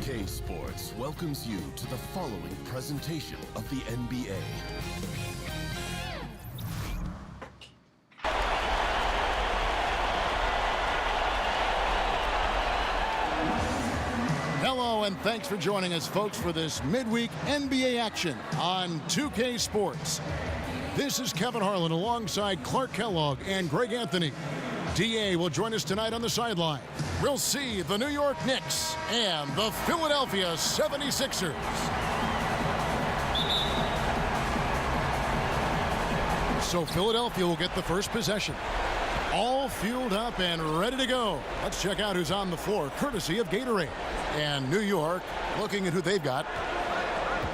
2K Sports welcomes you to the following presentation of the NBA. Hello, and thanks for joining us, folks, for this midweek NBA action on 2K Sports. This is Kevin Harlan alongside Clark Kellogg and Greg Anthony. DA will join us tonight on the sideline. We'll see the New York Knicks and the Philadelphia 76ers. So Philadelphia will get the first possession. All fueled up and ready to go. Let's check out who's on the floor, courtesy of Gatorade. And New York, looking at who they've got.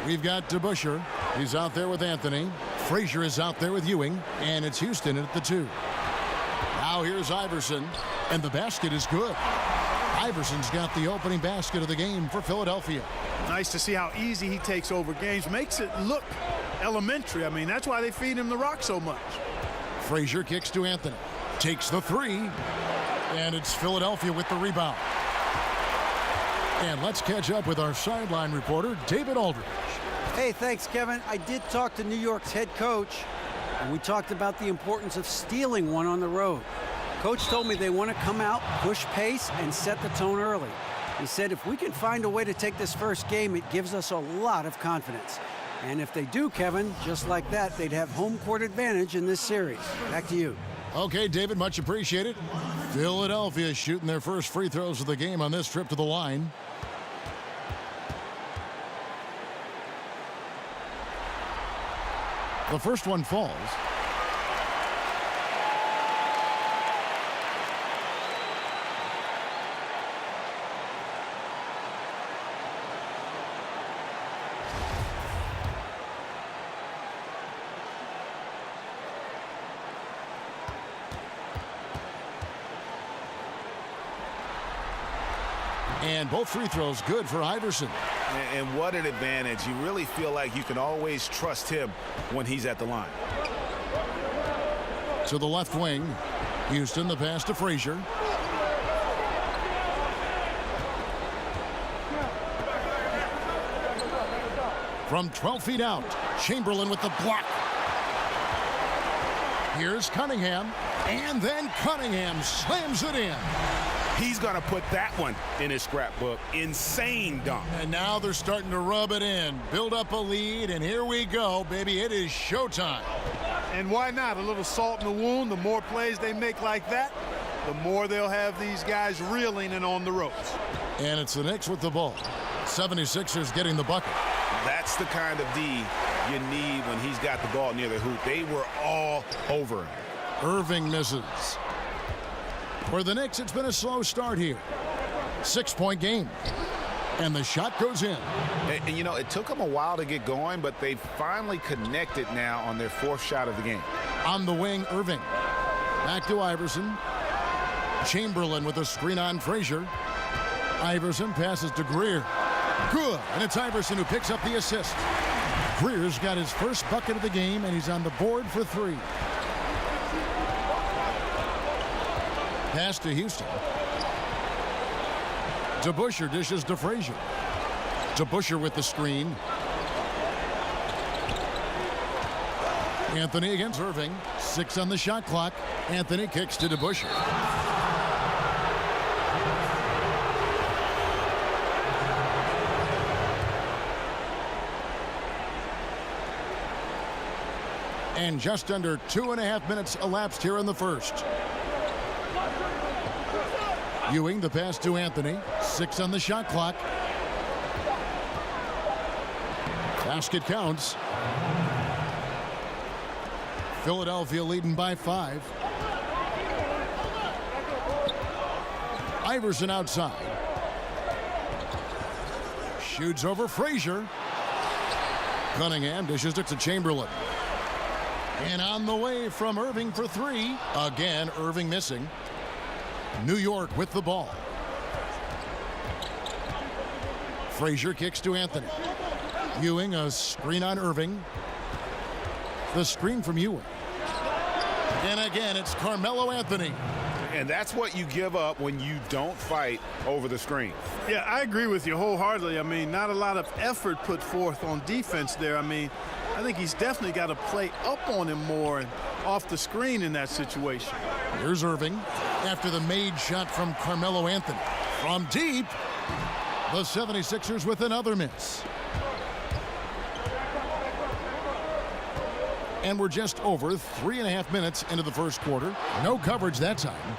We've got DeBusschere. He's out there with Anthony. Frazier is out there with Ewing. And it's Houston at the 2. Now here's Iverson. And the basket is good. Iverson's got the opening basket of the game for Philadelphia. Nice to see how easy he takes over games. Makes it look elementary. I mean, that's why they feed him the rock so much. Frazier kicks to Anthony. Takes the 3. And it's Philadelphia with the rebound. And let's catch up with our sideline reporter, David Aldridge. Hey, thanks, Kevin. I did talk to New York's head coach, and we talked about the importance of stealing one on the road. Coach told me they want to come out, push pace, and set the tone early. He said if we can find a way to take this first game, it gives us a lot of confidence. And if they do, Kevin, just like that, they'd have home court advantage in this series. Back to you. Okay, David, much appreciated. Philadelphia shooting their first free throws of the game on this trip to the line. The first one falls. And both free throws good for Iverson. And what an advantage. You really feel like you can always trust him when he's at the line. To the left wing. Houston, the pass to Frazier. From 12 feet out, Chamberlain with the block. Here's Cunningham. And then Cunningham slams it in. He's going to put that one in his scrapbook. Insane dunk. And now they're starting to rub it in, build up a lead, and here we go, baby. It is showtime. And why not? A little salt in the wound. The more plays they make like that, the more they'll have these guys reeling and on the ropes. And it's the Knicks with the ball. 76ers getting the bucket. That's the kind of D you need when he's got the ball near the hoop. They were all over him. Irving misses. For the Knicks, it's been a slow start here. 6-point game. And the shot goes in. And, you know, it took them a while to get going, but they finally connected now on their fourth shot of the game. On the wing, Irving. Back to Iverson. Chamberlain with a screen on Frazier. Iverson passes to Greer. Good. And it's Iverson who picks up the assist. Greer's got his first bucket of the game, and he's on the board for 3. Pass to Houston. DeBusschere dishes to Frazier. DeBusschere with the screen. Anthony against Irving. 6 on the shot clock. Anthony kicks to DeBusschere. And just under 2.5 minutes elapsed here in the first. Ewing, the pass to Anthony. 6 on the shot clock. Basket counts. Philadelphia leading by 5. Iverson outside. Shoots over Frazier. Cunningham dishes it to Chamberlain. And on the way from Irving for 3. Again, Irving missing. New York with the ball. Frazier kicks to Anthony. Ewing, a screen on Irving. The screen from Ewing. And again, it's Carmelo Anthony. And that's what you give up when you don't fight over the screen. Yeah, I agree with you wholeheartedly. I mean, not a lot of effort put forth on defense there. I mean, I think he's definitely got to play up on him more and off the screen in that situation. Here's Irving after the made shot from Carmelo Anthony. From deep, the 76ers with another miss. And we're just over 3.5 minutes into the first quarter. No coverage that time.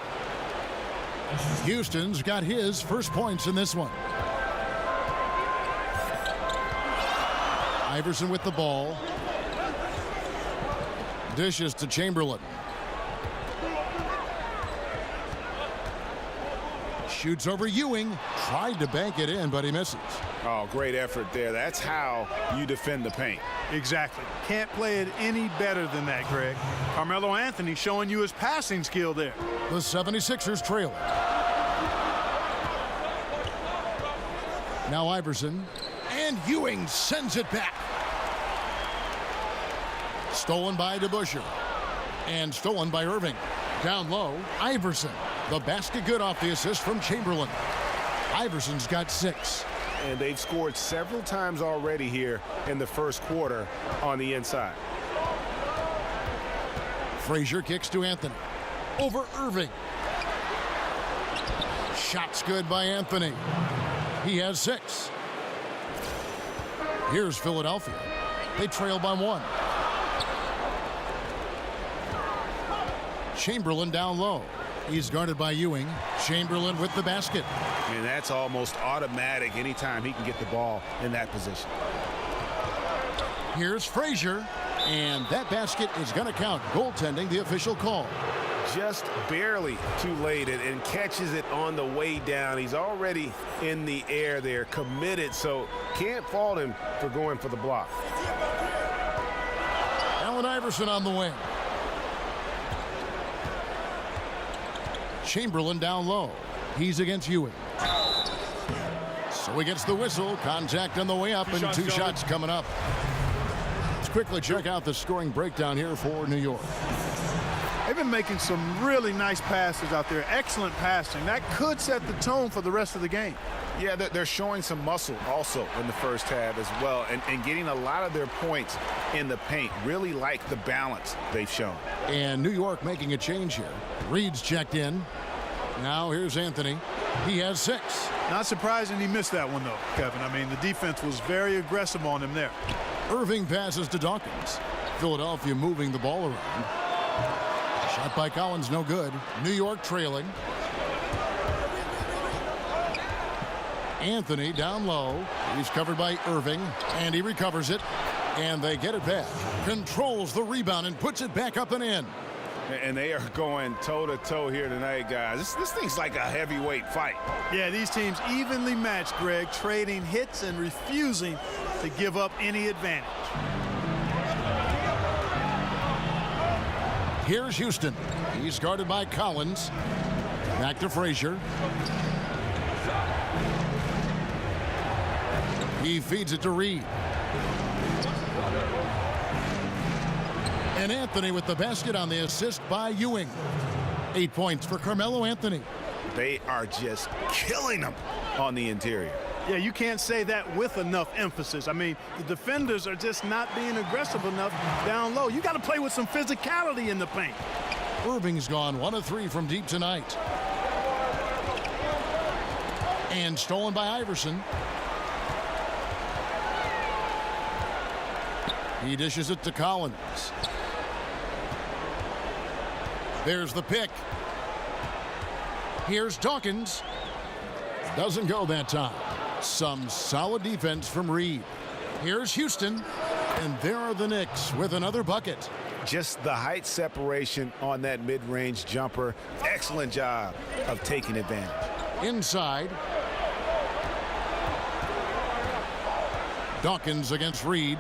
Houston's got his first points in this one. Iverson with the ball. Dishes to Chamberlain. Shoots over Ewing. Tried to bank it in, but he misses. Oh, great effort there. That's how you defend the paint. Exactly. Can't play it any better than that, Greg. Carmelo Anthony showing you his passing skill there. The 76ers trail. Now Iverson. And Ewing sends it back. Stolen by DeBusschere. And stolen by Irving. Down low, Iverson. The basket good off the assist from Chamberlain. Iverson's got 6. And they've scored several times already here in the first quarter on the inside. Frazier kicks to Anthony. Over Irving. Shots good by Anthony. He has 6. Here's Philadelphia. They trail by 1. Chamberlain down low. He's guarded by Ewing. Chamberlain with the basket. And that's almost automatic anytime he can get the ball in that position. Here's Frazier. And that basket is going to count. Goaltending, the official call. Just barely too late and catches it on the way down. He's already in the air there, committed, so can't fault him for going for the block. Allen Iverson on the wing. Chamberlain down low. He's against Ewing. So he gets the whistle. Contact on the way up, and 2 shots coming up. Let's quickly check out the scoring breakdown here for New York. They've been making some really nice passes out there. Excellent passing. That could set the tone for the rest of the game. Yeah, they're showing some muscle also in the first half as well, and getting a lot of their points in the paint. Really like the balance they've shown. And New York making a change here. Reed's checked in. Now here's Anthony. He has 6. Not surprising he missed that one, though, Kevin. I mean, the defense was very aggressive on him there. Irving passes to Dawkins. Philadelphia moving the ball around. Shot by Collins, no good. New York trailing. Anthony down low. He's covered by Irving, and he recovers it. And they get it back. Controls the rebound and puts it back up and in. And they are going toe-to-toe here tonight, guys. This thing's like a heavyweight fight. Yeah, these teams evenly matched, Greg, trading hits and refusing to give up any advantage. Here's Houston. He's guarded by Collins. Back to Frazier. He feeds it to Reed. And Anthony with the basket on the assist by Ewing. 8 points for Carmelo Anthony. They are just killing them on the interior. Yeah, you can't say that with enough emphasis. I mean, the defenders are just not being aggressive enough down low. You got to play with some physicality in the paint. Irving's gone 1 of 3 from deep tonight. And stolen by Iverson. He dishes it to Collins. There's the pick. Here's Dawkins. Doesn't go that time. Some solid defense from Reed. Here's Houston. And there are the Knicks with another bucket. Just the height separation on that mid-range jumper. Excellent job of taking advantage. Inside. Dawkins against Reed.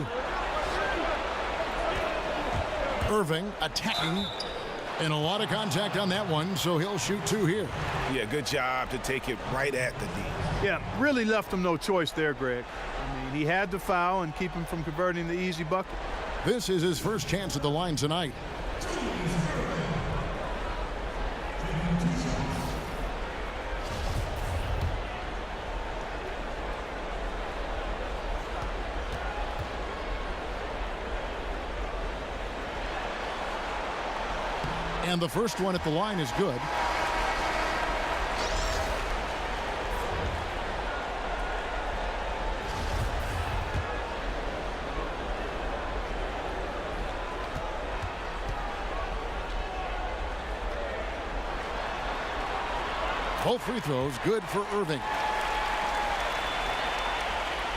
Irving attacking. And a lot of contact on that one, so he'll shoot 2 here. Yeah, good job to take it right at the D. Yeah, really left him no choice there, Greg. I mean, he had to foul and keep him from converting the easy bucket. This is his first chance at the line tonight. And the first one at the line is good. Both free throws good for Irving.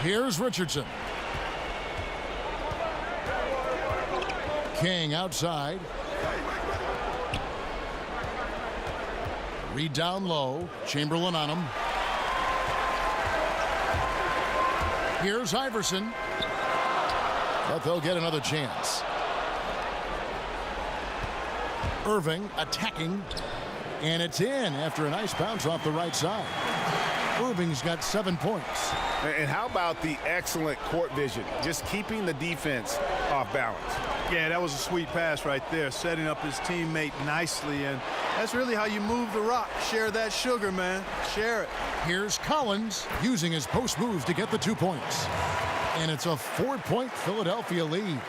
Here's Richardson. King outside. Reed down low. Chamberlain on him. Here's Iverson. But they'll get another chance. Irving attacking. And it's in after a nice bounce off the right side. Irving's got 7 points. And how about the excellent court vision? Just keeping the defense off balance. Yeah, that was a sweet pass right there, setting up his teammate nicely. And that's really how you move the rock. Share that sugar, man. Share it. Here's Collins using his post moves to get the 2 points. And it's a 4-point Philadelphia lead.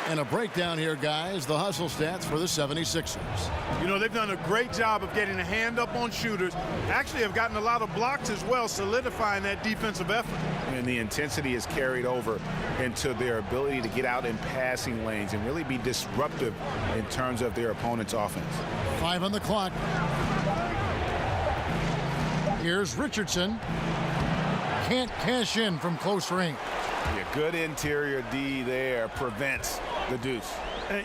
And a breakdown here, guys, the hustle stats for the 76ers. You know, they've done a great job of getting a hand up on shooters. Actually have gotten a lot of blocks as well, solidifying that defensive effort. And the intensity is carried over into their ability to get out in passing lanes and really be disruptive in terms of their opponent's offense. 5 on the clock. Here's Richardson. Can't cash in from close range. Yeah, good interior D there prevents the deuce.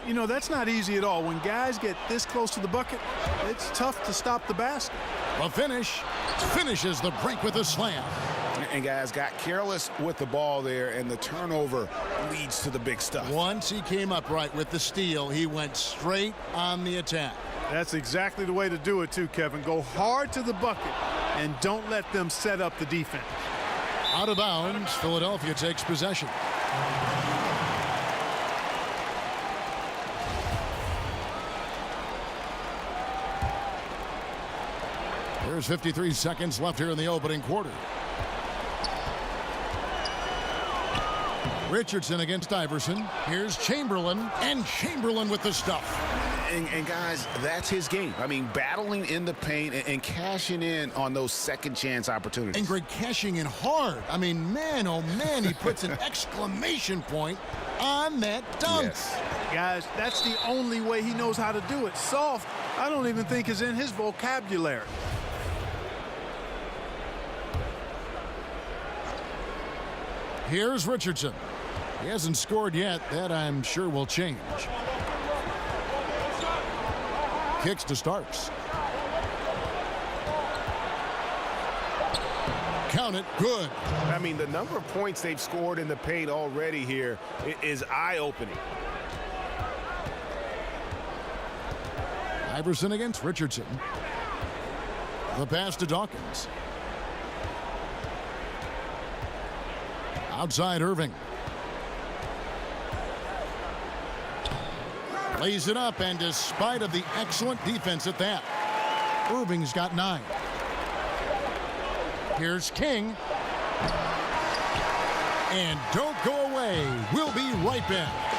You know, that's not easy at all. When guys get this close to the bucket, it's tough to stop the basket. The finish finishes the break with a slam. And guys got careless with the ball there, and the turnover leads to the big stuff. Once he came up right with the steal, he went straight on the attack. That's exactly the way to do it too, Kevin. Go hard to the bucket and don't let them set up the defense. Out of bounds, Philadelphia takes possession. There's 53 seconds left here in the opening quarter. Richardson against Iverson. Here's Chamberlain, and Chamberlain with the stuff. And guys, that's his game. I mean, battling in the paint and cashing in on those second chance opportunities. And Greg cashing in hard. I mean, man, oh man, he puts an exclamation point on that dunk. Yes. Guys, that's the only way he knows how to do it. Soft, I don't even think is in his vocabulary. Here's Richardson. He hasn't scored yet. That, I'm sure, will change. Kicks to Starks. Count it. Good. I mean, the number of points they've scored in the paint already here is eye-opening. Iverson against Richardson. The pass to Dawkins. Outside Irving. Lays it up, and despite of the excellent defense at that, Irving's got 9. Here's King. And don't go away. We'll be right back.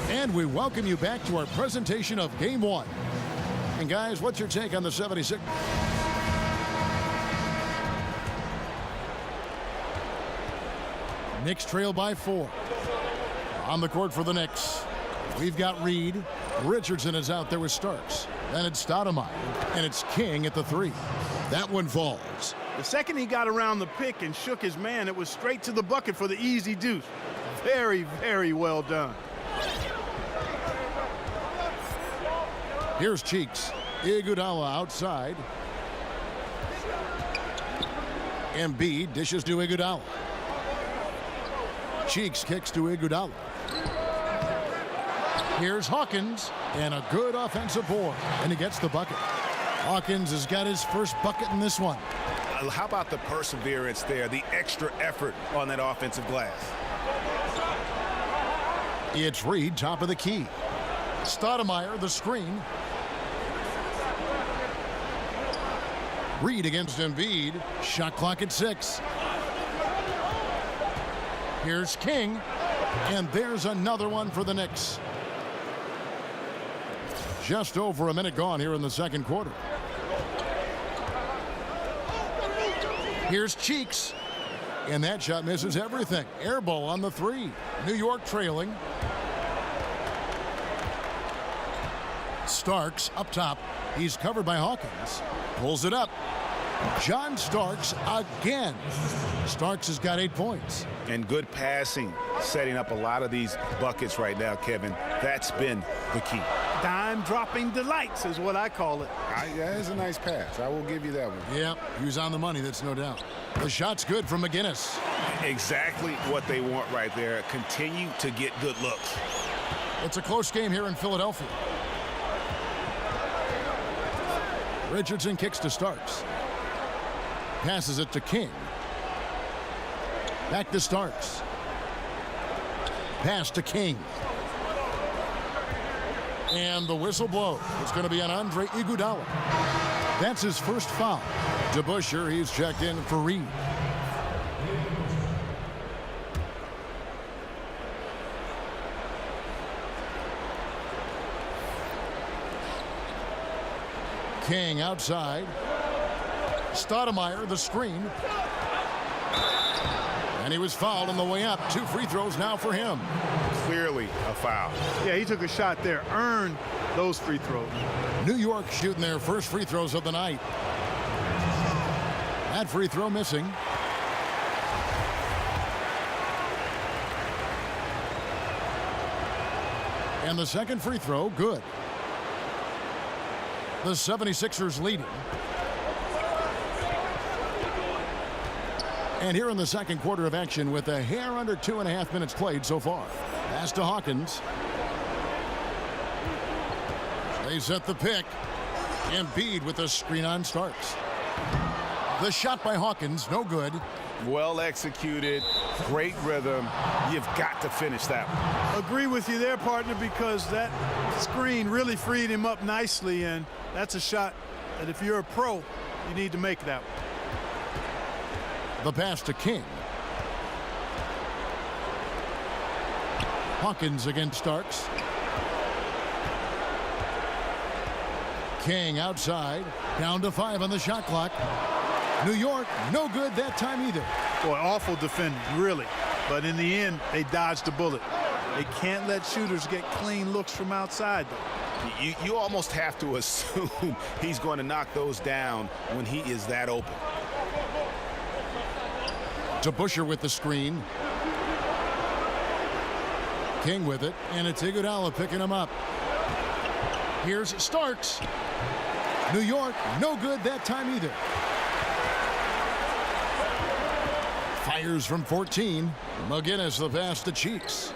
And we welcome you back to our presentation of Game 1. And guys, what's your take on the 76? Knicks trail by 4. On the court for the Knicks, we've got Reed. Richardson is out there with Starks. Then it's Stoudemire, and it's King at the 3. That one falls. The second he got around the pick and shook his man, it was straight to the bucket for the easy deuce. Very, very well done. Here's Cheeks. Iguodala outside. Embiid dishes to Iguodala. Cheeks kicks to Iguodala. Here's Hawkins, and a good offensive board, and he gets the bucket. Hawkins has got his first bucket in this one. How about the perseverance there, the extra effort on that offensive glass? It's Reed, top of the key. Stoudemire, the screen. Reed against Embiid. Shot clock at 6. Here's King. And there's another one for the Knicks. Just over a minute gone here in the second quarter. Here's Cheeks. And that shot misses everything. Air ball on the 3. New York trailing. Starks up top. He's covered by Hawkins. Pulls it up. John Starks again. Starks has got 8 points. And good passing, setting up a lot of these buckets right now, Kevin. That's been the key. Dime-dropping delights is what I call it. That is a nice pass. I will give you that one. Yep, he was on the money, that's no doubt. The shot's good from McGinnis. Exactly what they want right there. Continue to get good looks. It's a close game here in Philadelphia. Richardson kicks to Starks. Passes it to King. Back to Starks. Pass to King. And the whistle blows. It's going to be on Andre Iguodala. That's his first foul. DeBusschere, he's checked in for Reed. King outside. Stoudemire, the screen. And he was fouled on the way up. 2 free throws now for him. Clearly a foul. Yeah, he took a shot there. Earned those free throws. New York shooting their first free throws of the night. That free throw missing. And the second free throw, good. The 76ers leading. And here in the second quarter of action with a hair under 2.5 minutes played so far. Pass to Hawkins. They set the pick. Embiid with the screen on Starks. The shot by Hawkins, no good. Well executed, great rhythm. You've got to finish that one. Agree with you there, partner, because that screen really freed him up nicely, and that's a shot that if you're a pro, you need to make that one. The pass to King. Hawkins against Starks. King outside. Down to 5 on the shot clock. New York, no good that time either. Boy, awful defending, really. But in the end, they dodged the bullet. They can't let shooters get clean looks from outside, though. You almost have to assume he's going to knock those down when he is that open. DeBusschere with the screen. King with it, and it's Iguodala picking him up. Here's Starks. New York, no good that time either. Fires from 14. McGinnis the pass to Cheeks.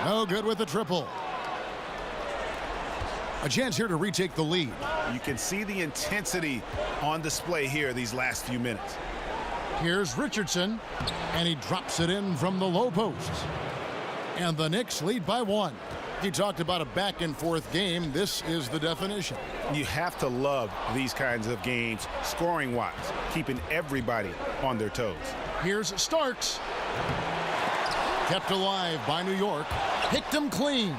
No good with the triple. A chance here to retake the lead. You can see the intensity on display here these last few minutes. Here's Richardson, and he drops it in from the low post. And the Knicks lead by 1. He talked about a back-and-forth game. This is the definition. You have to love these kinds of games, scoring-wise, keeping everybody on their toes. Here's Starks. Kept alive by New York. Picked him clean.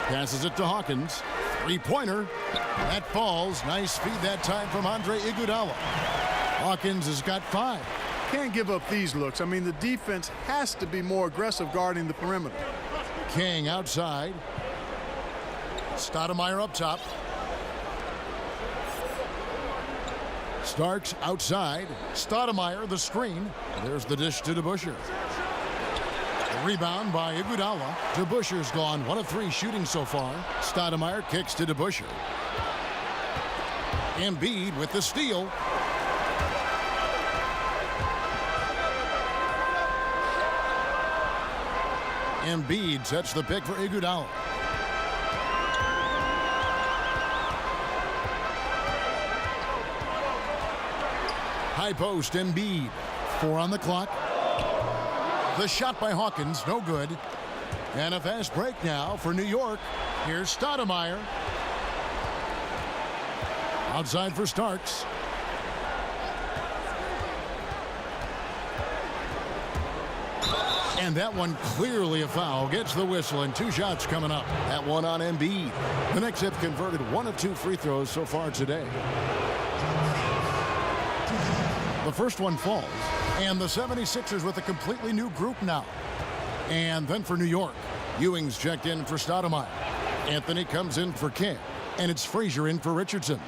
Passes it to Hawkins. Three-pointer. That falls. Nice feed that time from Andre Iguodala. Hawkins has got 5. Can't give up these looks. I mean, the defense has to be more aggressive guarding the perimeter. King outside. Stoudemire up top. Starks outside. Stoudemire the screen. There's the dish to DeBusschere. Rebound by Iguodala. DeBusschere's gone 1 of 3 shooting so far. Stoudemire kicks to DeBusschere. Embiid with the steal. Embiid sets the pick for Iguodala. High post, Embiid. 4 on the clock. The shot by Hawkins, no good. And a fast break now for New York. Here's Stoudemire. Outside for Starks. And that one clearly a foul. Gets the whistle, and 2 shots coming up. That one on Embiid. The Knicks have converted 1 of 2 free throws so far today. The first one falls. And the 76ers with a completely new group now. And then for New York, Ewing's checked in for Stoudemire. Anthony comes in for King. And it's Frazier in for Richardson.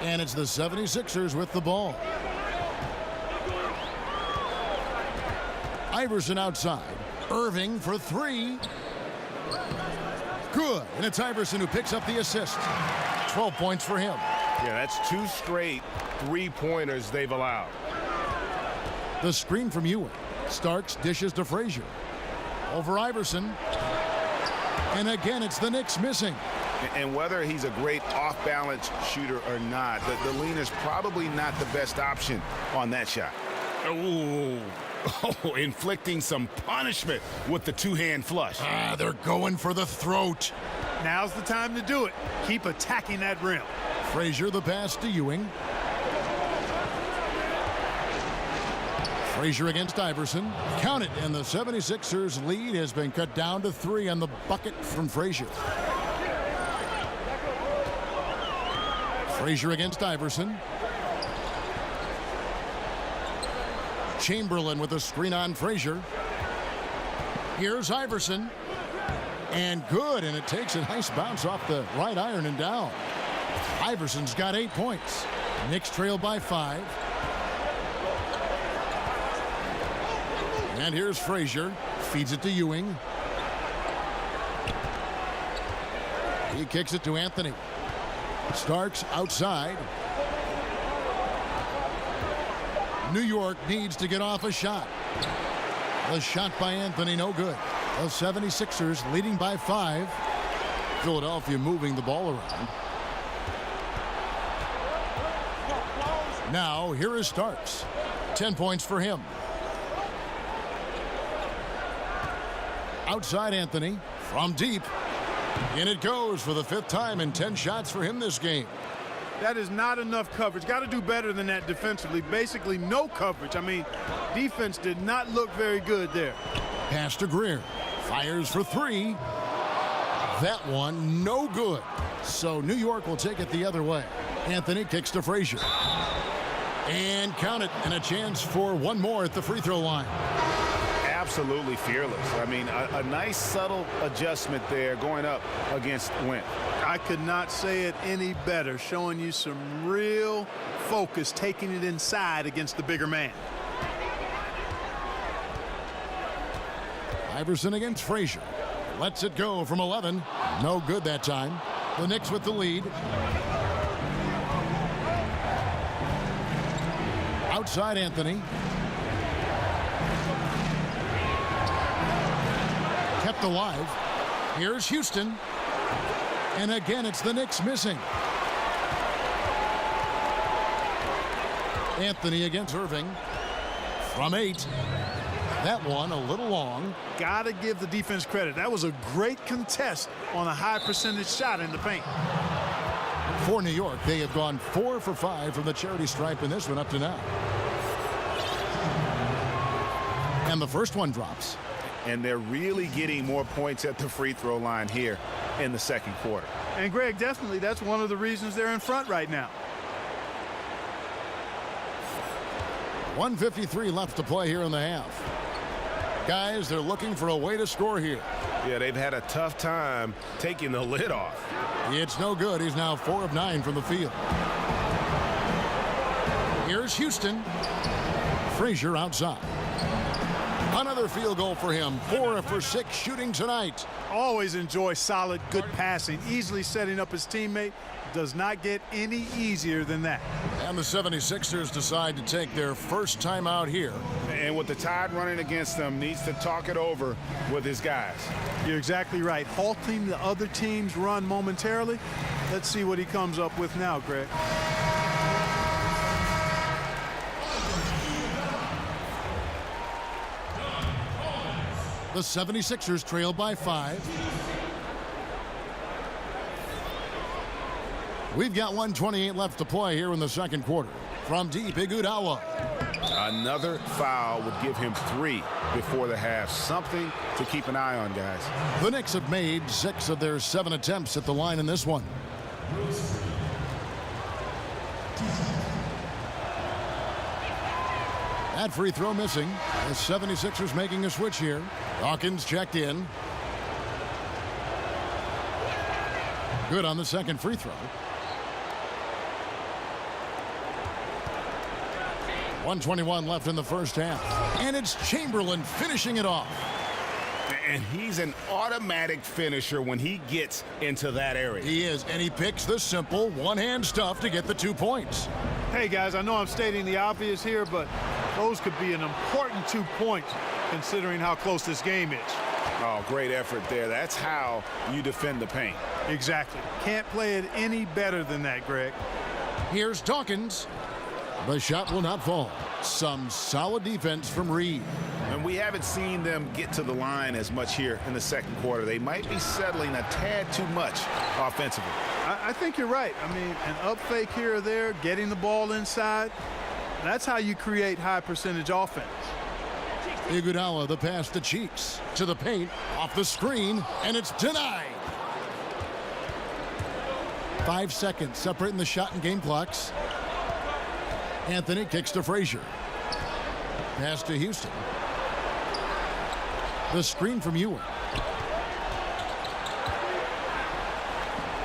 And it's the 76ers with the ball. Iverson outside. Irving for 3. Good. And it's Iverson who picks up the assist. 12 points for him. Yeah, that's 2 straight 3-pointers they've allowed. The screen from Ewing. Starks dishes to Frazier. Over Iverson. And again, it's the Knicks missing. And whether he's a great off-balance shooter or not, the lean is probably not the best option on that shot. Oh, inflicting some punishment with the 2-hand flush. They're going for the throat. Now's the time to do it. Keep attacking that rim. Frazier the pass to Ewing. Frazier against Iverson. Count it, and the 76ers lead has been cut down to 3 on the bucket from Frazier. Frazier against Iverson. Chamberlain with a screen on Frazier. Here's Iverson. And good, and it takes a nice bounce off the right iron and down. Iverson's got 8 points. Knicks trail by 5. And here's Frazier. Feeds it to Ewing. He kicks it to Anthony. Starks outside. New York needs to get off a shot. The shot by Anthony, no good. The 76ers leading by 5. Philadelphia moving the ball around. Now, here is Starks. 10 points for him. Outside Anthony. From deep. In it goes for the 5th time, and 10 shots for him this game. That is not enough coverage. Got to do better than that defensively. Basically, no coverage. I mean, defense did not look very good there. Pass to Greer. Fires for 3. That one, no good. So New York will take it the other way. Anthony kicks to Frazier. And count it, and a chance for one more at the free throw line. Absolutely fearless. I mean, a nice subtle adjustment there going up against Wentz. I could not say it any better, showing you some real focus, taking it inside against the bigger man. Iverson against Frazier. Lets it go from 11. No good that time. The Knicks with the lead. Outside Anthony. Kept alive. Here's Houston. And again, it's the Knicks missing. Anthony against Irving. From 8. That one a little long. Got to give the defense credit. That was a great contest on a high percentage shot in the paint. For New York, they have gone 4 for 5 from the charity stripe in this one up to now. And the first one drops. And they're really getting more points at the free throw line here in the second quarter. And Greg, definitely that's one of the reasons they're in front right now. 1:53 left to play here in the half. Guys, they're looking for a way to score here. Yeah, they've had a tough time taking the lid off. It's no good. He's now 4 of 9 from the field. Here's Houston. Frazier outside. Another field goal for him. 4 for 6 shooting tonight. Always enjoy solid, good passing. Easily setting up his teammate. Does not get any easier than that. And the 76ers decide to take their first time out here. And with the Tide running against them, needs to talk it over with his guys. You're exactly right. Halting the other team's run momentarily. Let's see what he comes up with now, Greg. The 76ers trail by 5. We've got 1:28 left to play here in the second quarter. From deep, Iguodala. Another foul would give him 3 before the half. Something to keep an eye on, guys. The Knicks have made 6 of their 7 attempts at the line in this one. That free throw missing. The 76ers making a switch here. Dawkins checked in. Good on the second free throw. 1:21 left in the first half. And it's Chamberlain finishing it off. And he's an automatic finisher when he gets into that area. He is, and he picks the simple one-hand stuff to get the 2 points. Hey, guys, I know I'm stating the obvious here, but those could be an important 2 points considering how close this game is. Oh, great effort there. That's how you defend the paint. Exactly. Can't play it any better than that, Greg. Here's Dawkins. The shot will not fall. Some solid defense from Reed. And we haven't seen them get to the line as much here in the second quarter. They might be settling a tad too much offensively. I think you're right. I mean, an up fake here or there, getting the ball inside, that's how you create high percentage offense. Iguodala, the pass to Cheeks. To the paint, off the screen, and it's denied. 5 seconds separating the shot and game clocks. Anthony kicks to Frazier. Pass to Houston. The screen from Ewing.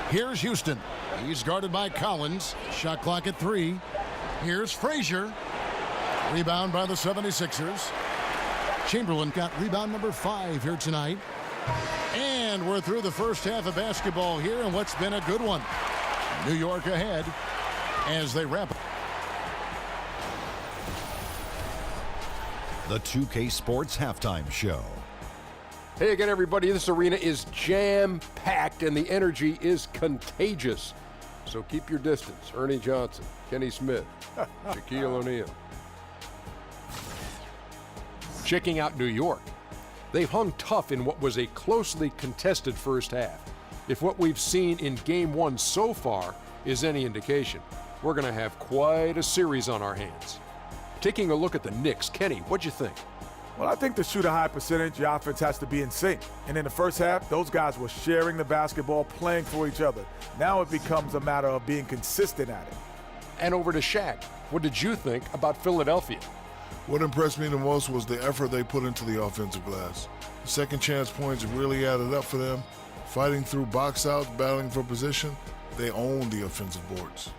Here's Houston. He's guarded by Collins. Shot clock at 3. Here's Frazier. Rebound by the 76ers. Chamberlain got rebound number 5 here tonight. And we're through the first half of basketball here in what's been a good one. New York ahead as they wrap up. The 2K Sports Halftime Show. Hey again, everybody. This arena is jam-packed and the energy is contagious. So keep your distance. Ernie Johnson, Kenny Smith, Shaquille O'Neal. Checking out New York. They've hung tough in what was a closely contested first half. If what we've seen in Game 1 so far is any indication, we're going to have quite a series on our hands. Taking a look at the Knicks, Kenny, what'd you think? Well, I think to shoot a high percentage, your offense has to be in sync. And in the first half, those guys were sharing the basketball, playing for each other. Now it becomes a matter of being consistent at it. And over to Shaq. What did you think about Philadelphia? What impressed me the most was the effort they put into the offensive glass. The second chance points really added up for them. Fighting through box outs, battling for position, they owned the offensive boards.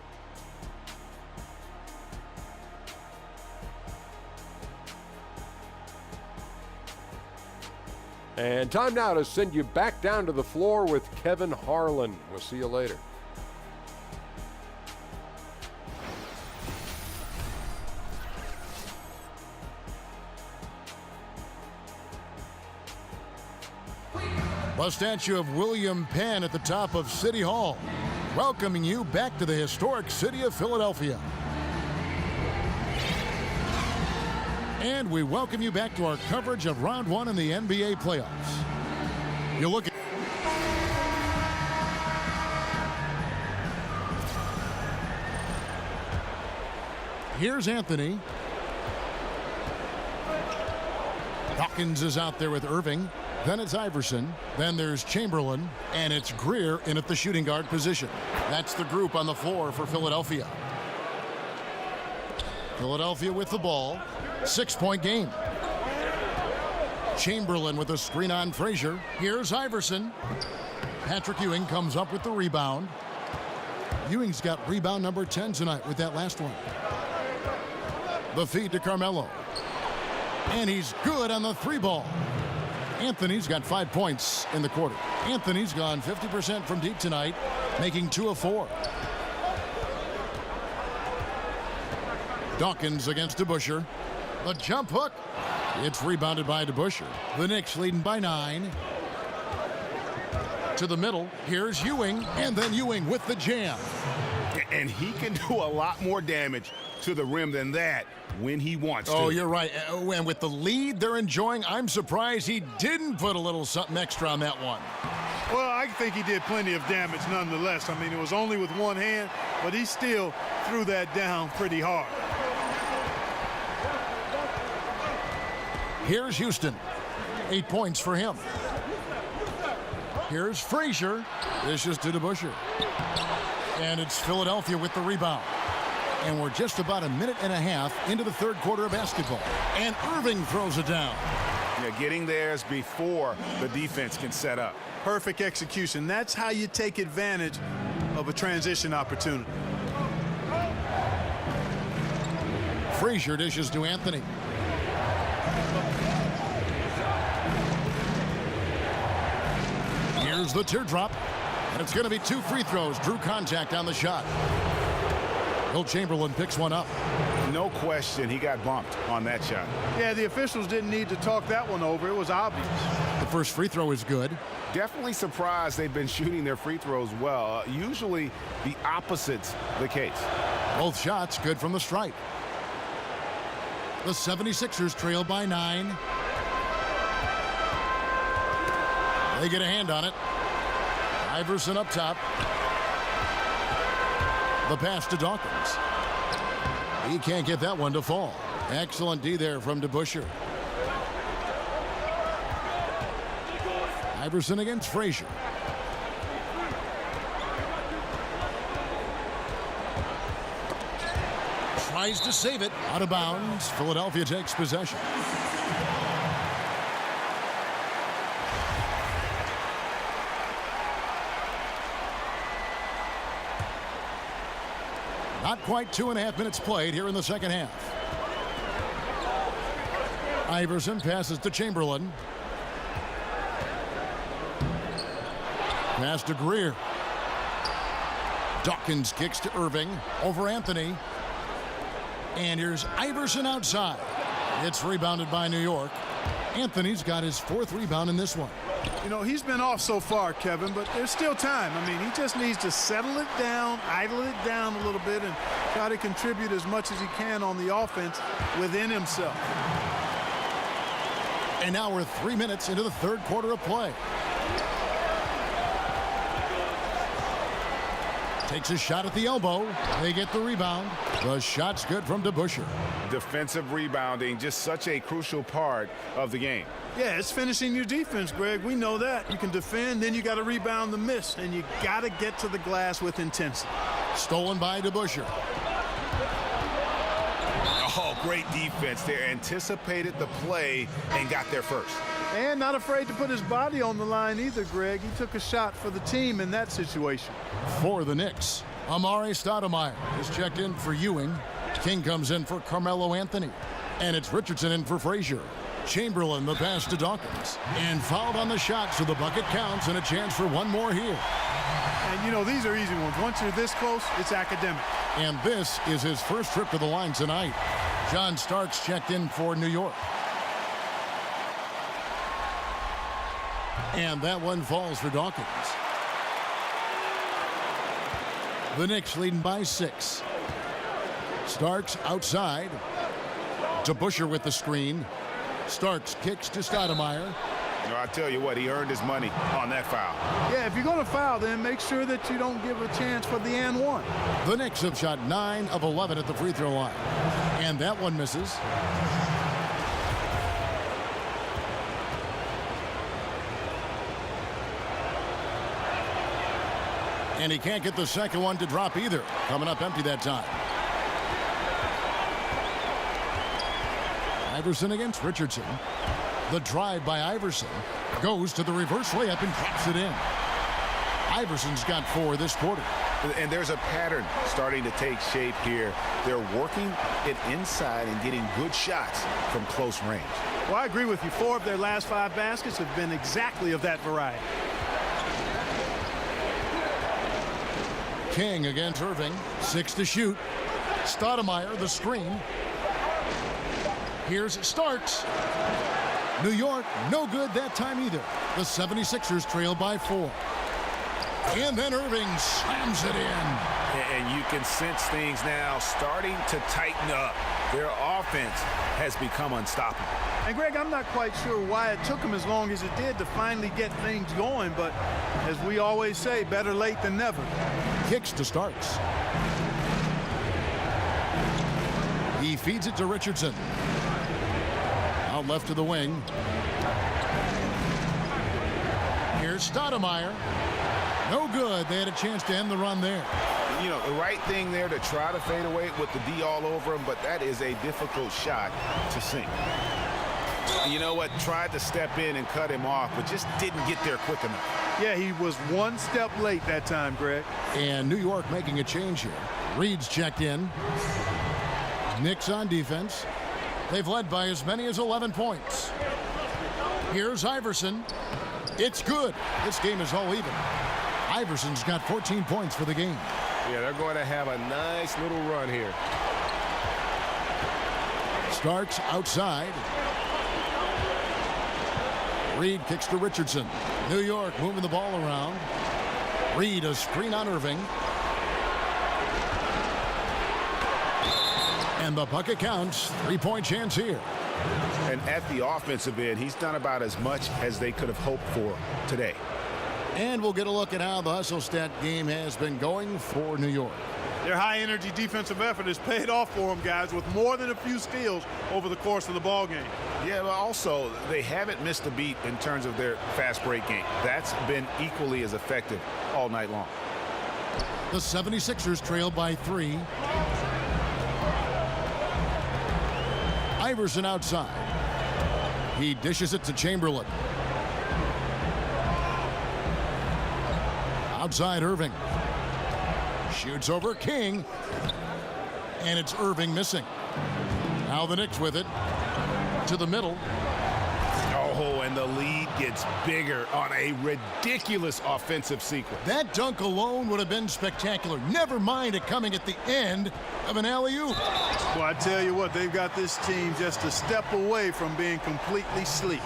And time now to send you back down to the floor with Kevin Harlan. We'll see you later. The statue of William Penn at the top of City Hall, welcoming you back to the historic city of Philadelphia. And we welcome you back to our coverage of Round 1 in the NBA playoffs. You look at here's Anthony. Dawkins is out there with Irving. Then it's Iverson. Then there's Chamberlain. And it's Greer in at the shooting guard position. That's the group on the floor for Philadelphia. Philadelphia with the ball. 6-point game. Chamberlain with a screen on Frazier. Here's Iverson. Patrick Ewing comes up with the rebound. Ewing's got rebound number 10 tonight with that last one. The feed to Carmelo. And he's good on the 3-ball. Anthony's got 5 points in the quarter. Anthony's gone 50% from deep tonight, making 2 of 4. Dawkins against DeBusschere. The jump hook. It's rebounded by DeBusschere. The Knicks leading by 9. To the middle. Here's Ewing. And then Ewing with the jam. And he can do a lot more damage to the rim than that when he wants to. Oh, you're right. And with the lead they're enjoying, I'm surprised he didn't put a little something extra on that one. Well, I think he did plenty of damage nonetheless. I mean, it was only with one hand, but he still threw that down pretty hard. Here's Houston. 8 points for him. Here's Frazier. Dishes to DeBusschere. And it's Philadelphia with the rebound. And we're just about a minute and a half into the third quarter of basketball. And Irving throws it down. Yeah, getting theirs before the defense can set up. Perfect execution. That's how you take advantage of a transition opportunity. Frazier dishes to Anthony. Here's the teardrop. And it's going to be 2 free throws. Drew contact on the shot. Will Chamberlain picks one up. No question he got bumped on that shot. Yeah, the officials didn't need to talk that one over. It was obvious. The first free throw is good. Definitely surprised they've been shooting their free throws well. Usually the opposite's the case. Both shots good from the stripe. The 76ers trail by 9. They get a hand on it. Iverson up top. The pass to Dawkins. He can't get that one to fall. Excellent D there from DeBusschere. Iverson against Frazier. Tries to save it. Out of bounds. Philadelphia takes possession. Not quite 2.5 minutes played here in the second half. Iverson passes to Chamberlain. Pass to Greer. Dawkins kicks to Irving. Over Anthony. And here's Iverson outside. It's rebounded by New York. Anthony's got his 4th rebound in this one. You know, he's been off so far, Kevin, but there's still time. I mean, he just needs to settle it down, idle it down a little bit, and try to contribute as much as he can on the offense within himself. And now we're 3 minutes into the third quarter of play. Takes a shot at the elbow. They get the rebound. The shot's good from DeBusschere. Defensive rebounding, just such a crucial part of the game. Yeah, it's finishing your defense, Greg. We know that. You can defend, then you got to rebound the miss, and you got to get to the glass with intensity. Stolen by DeBusschere. Oh, great defense there. Anticipated the play and got there first. And not afraid to put his body on the line either, Greg. He took a shot for the team in that situation. For the Knicks, Amare Stoudemire is checked in for Ewing. King comes in for Carmelo Anthony. And it's Richardson in for Frazier. Chamberlain, the pass to Dawkins. And fouled on the shot, so the bucket counts and a chance for one more here. And, you know, these are easy ones. Once you're this close, it's academic. And this is his first trip to the line tonight. John Starks checked in for New York. And that one falls for Dawkins. The Knicks leading by 6. Starks outside. DeBusschere with the screen. Starks kicks to Stoudemire. You know, I tell you what, he earned his money on that foul. Yeah, if you're going to foul, then make sure that you don't give a chance for the and one. The Knicks have shot 9 of 11 at the free throw line. And that one misses. And he can't get the second one to drop either. Coming up empty that time. Iverson against Richardson. The drive by Iverson goes to the reverse layup and drops it in. Iverson's got 4 this quarter. And there's a pattern starting to take shape here. They're working it inside and getting good shots from close range. Well, I agree with you. 4 of their last 5 baskets have been exactly of that variety. King against Irving. 6 to shoot. Stoudemire, the screen. Here's Starks. New York, no good that time either. The 76ers trail by 4. And then Irving slams it in. And you can sense things now starting to tighten up. Their offense has become unstoppable. And Greg, I'm not quite sure why it took them as long as it did to finally get things going, but as we always say, better late than never. Kicks to starts. He feeds it to Richardson. Out left to the wing. Here's Stoudemire. No good. They had a chance to end the run there. You know, the right thing there to try to fade away with the D all over him, but that is a difficult shot to sink. You know what? Tried to step in and cut him off, but just didn't get there quick enough. Yeah, he was one step late that time, Greg. And New York making a change here. Reed's checked in. Knicks on defense. They've led by as many as 11 points. Here's Iverson. It's good. This game is all even. Iverson's got 14 points for the game. Yeah, they're going to have a nice little run here. Starts outside. Reed kicks to Richardson. New York moving the ball around. Reed a screen on Irving. And the bucket counts. 3-point chance here. And at the offensive end, he's done about as much as they could have hoped for today. And we'll get a look at how the hustle stat game has been going for New York. Their high-energy defensive effort has paid off for them, guys, with more than a few steals over the course of the ball game. Yeah, but also, they haven't missed a beat in terms of their fast break game. That's been equally as effective all night long. The 76ers trail by 3. Iverson outside. He dishes it to Chamberlain. Outside Irving. Shoots over King. And it's Irving missing. Now the Knicks with it. To the middle. Oh, and the lead gets bigger on a ridiculous offensive sequence. That dunk alone would have been spectacular. Never mind it coming at the end of an alley-oop. Well, I tell you what, they've got this team just a step away from being completely sleep.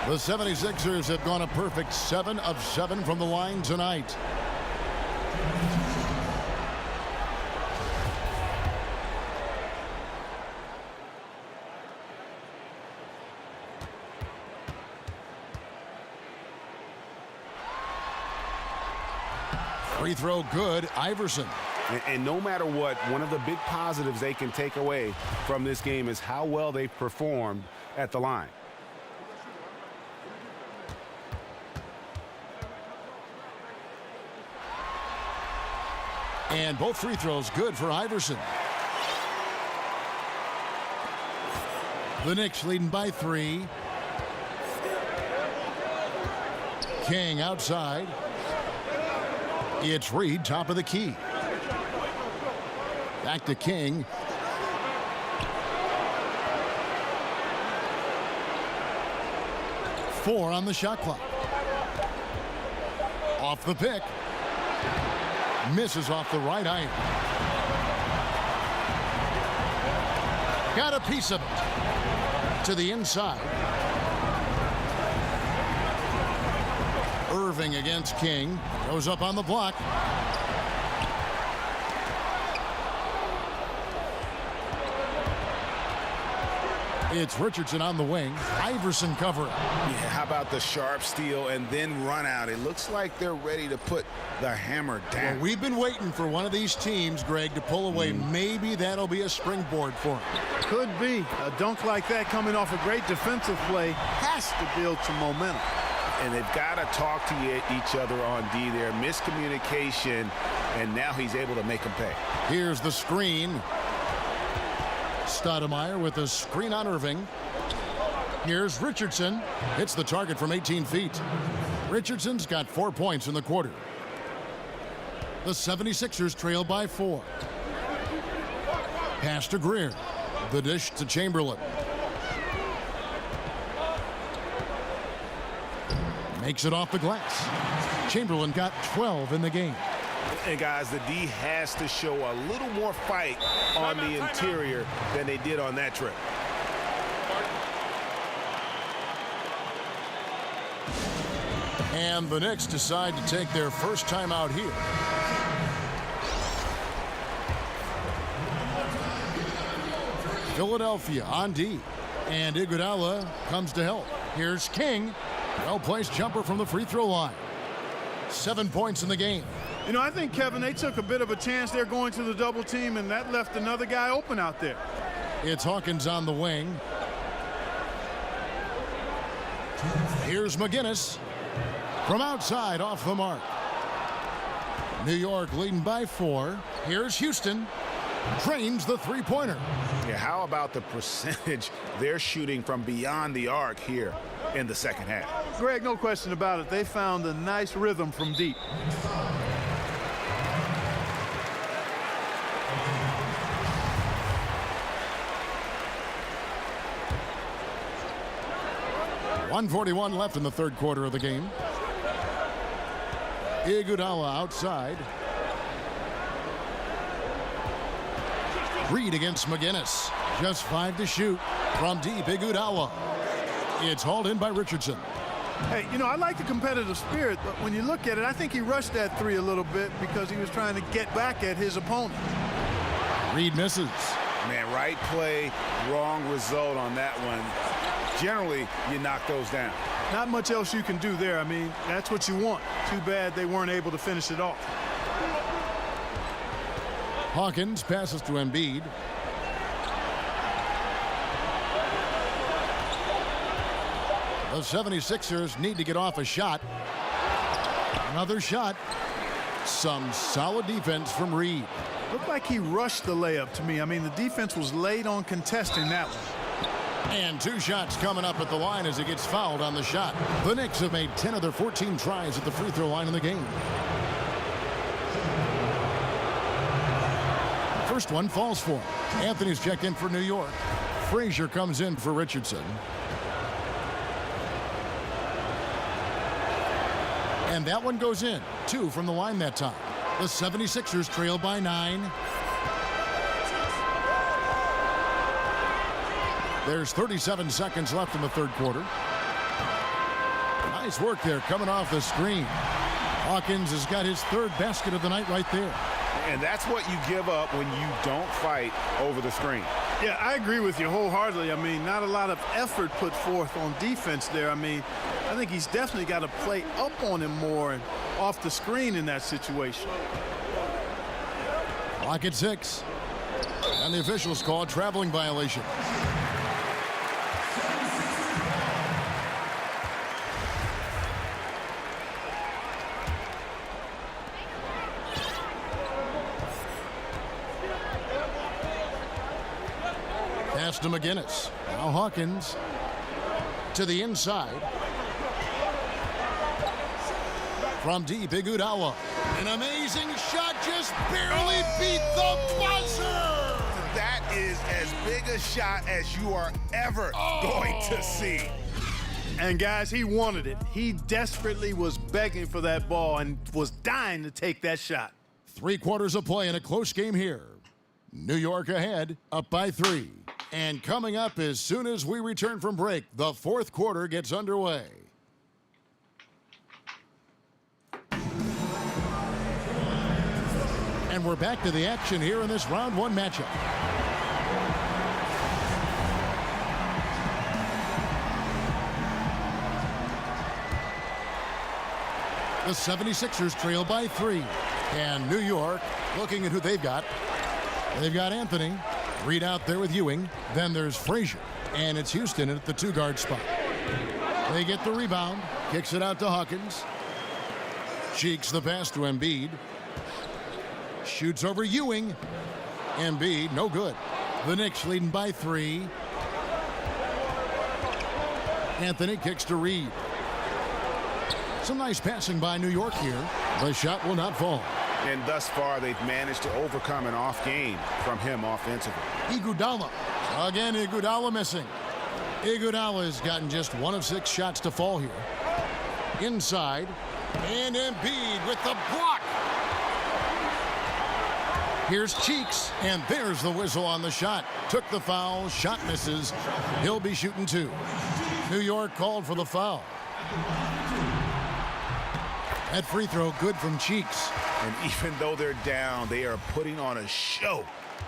The 76ers have gone a perfect 7 of 7 from the line tonight. Free throw good, Iverson. And no matter what, one of the big positives they can take away from this game is how well they've performed at the line. And both free throws good for Iverson. The Knicks leading by 3. King outside. It's Reed, top of the key. Back to King. Four on the shot clock. Off the pick. Misses off the right iron. Got a piece of it. To the inside. Irving against King. Goes up on the block. It's Richardson on the wing. Iverson covering. Yeah, how about the sharp steal and then run out? It looks like they're ready to put the hammer down. Well, we've been waiting for one of these teams, Greg, to pull away. Maybe that'll be a springboard for them. Could be. A dunk like that coming off a great defensive play has to build some momentum. And they've got to talk to each other on D there. Miscommunication, and now he's able to make them pay. Here's the screen. Stoudemire with a screen on Irving. Here's Richardson. Hits the target from 18 feet. Richardson's got 4 points in the quarter. The 76ers trail by 4. Pass to Greer. The dish to Chamberlain. Makes it off the glass. Chamberlain got 12 in the game. And guys, the D has to show a little more fight on the interior than they did on that trip. And the Knicks decide to take their first time out here. Philadelphia on D. And Iguodala comes to help. Here's King. Well-placed jumper from the free throw line. 7 points in the game. You know, I think, Kevin, they took a bit of a chance there going to the double team, and that left another guy open out there. It's Hawkins on the wing. Here's McGinnis. From outside, off the mark. New York leading by 4. Here's Houston. Drains the three-pointer. Yeah, how about the percentage they're shooting from beyond the arc here in the second half? Greg, no question about it. They found a nice rhythm from deep. .141 left in the third quarter of the game. Iguodala outside. Reed against McGinnis. Just 5 to shoot. From deep, Iguodala. It's hauled in by Richardson. Hey, you know, I like the competitive spirit, but when you look at it, I think he rushed that three a little bit because he was trying to get back at his opponent. Reed misses. Man, right play, wrong result on that one. Generally, you knock those down. Not much else you can do there. I mean, that's what you want. Too bad they weren't able to finish it off. Hawkins passes to Embiid. The 76ers need to get off a shot. Another shot. Some solid defense from Reed. Looked like he rushed the layup to me. I mean, the defense was late on contesting that one. And 2 shots coming up at the line as he gets fouled on the shot. The Knicks have made 10 of their 14 tries at the free throw line in the game. First one falls for him. Anthony's checked in for New York. Frazier comes in for Richardson. And that one goes in. 2 from the line that time. The 76ers trail by 9. There's 37 seconds left in the third quarter. Nice work there coming off the screen. Hawkins has got his 3rd basket of the night right there. And that's what you give up when you don't fight over the screen. Yeah, I agree with you wholeheartedly. I mean, not a lot of effort put forth on defense there. I mean, I think he's definitely got to play up on him more and off the screen in that situation. Clock at 6. And the officials call traveling violation. Pass to McGinnis. Now Hawkins to the inside. From deep, Iguodala. An amazing shot, just barely beat the buzzer. That is as big a shot as you are ever going to see. And guys, he wanted it. He desperately was begging for that ball and was dying to take that shot. 3 quarters of play in a close game here. New York ahead, up by 3. And coming up as soon as we return from break, the fourth quarter gets underway. And we're back to the action here in this round 1 matchup. The 76ers trail by 3. And New York looking at who they've got. They've got Anthony. Reed out there with Ewing. Then there's Frazier. And it's Houston at the 2-guard spot. They get the rebound. Kicks it out to Hawkins. Cheeks the pass to Embiid. Shoots over Ewing. Embiid, no good. The Knicks leading by 3. Anthony kicks to Reed. Some nice passing by New York here. The shot will not fall. And thus far, they've managed to overcome an off game from him offensively. Iguodala. Again, Iguodala missing. Iguodala has gotten just 1 of 6 shots to fall here. Inside. And Embiid with the block. Here's Cheeks, and there's the whistle on the shot. Took the foul, shot misses. He'll be shooting 2. New York called for the foul. That free throw good from Cheeks. And even though they're down, they are putting on a show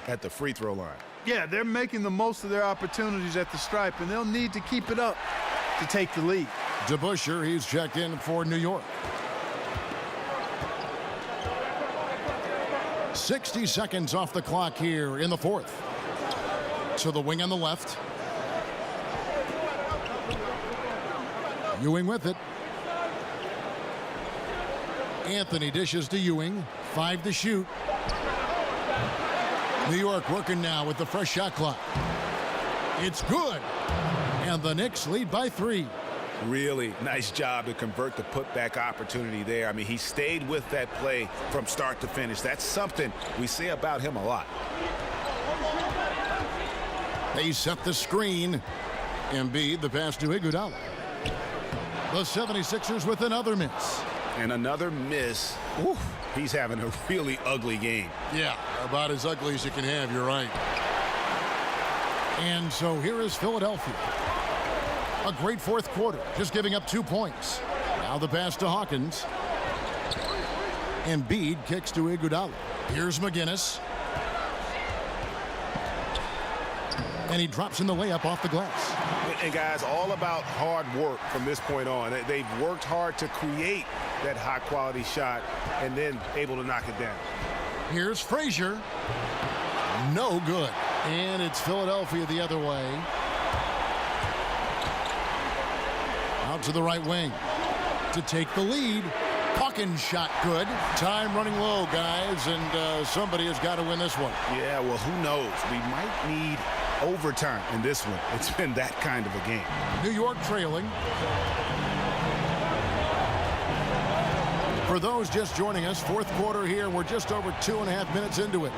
at the free throw line. Yeah, they're making the most of their opportunities at the stripe, and they'll need to keep it up to take the lead. DeBusschere, he's checked in for New York. 60 seconds off the clock here in the fourth. To the wing on the left. Ewing with it. Anthony dishes to Ewing. 5 to shoot. New York working now with the fresh shot clock. It's good. And the Knicks lead by 3. Really nice job to convert the putback opportunity there. I mean, he stayed with that play from start to finish. That's something we say about him a lot. They set the screen. Embiid, the pass to Iguodala. The 76ers with another miss. And another miss. Oof, he's having a really ugly game. Yeah, about as ugly as you can have, you're right. And so here is Philadelphia. A great fourth quarter, just giving up 2 points. Now the pass to Hawkins. Embiid kicks to Iguodala. Here's McGinnis. And he drops in the layup off the glass. And guys, all about hard work from this point on. They've worked hard to create that high-quality shot and then able to knock it down. Here's Frazier. No good. And it's Philadelphia the other way. Out to the right wing to take the lead. Hawkins shot good. Time running low, guys, and somebody has got to win this one. Yeah, well, who knows? We might need overtime in this one. It's been that kind of a game. New York trailing. For those just joining us, fourth quarter here. We're just over 2.5 minutes into it.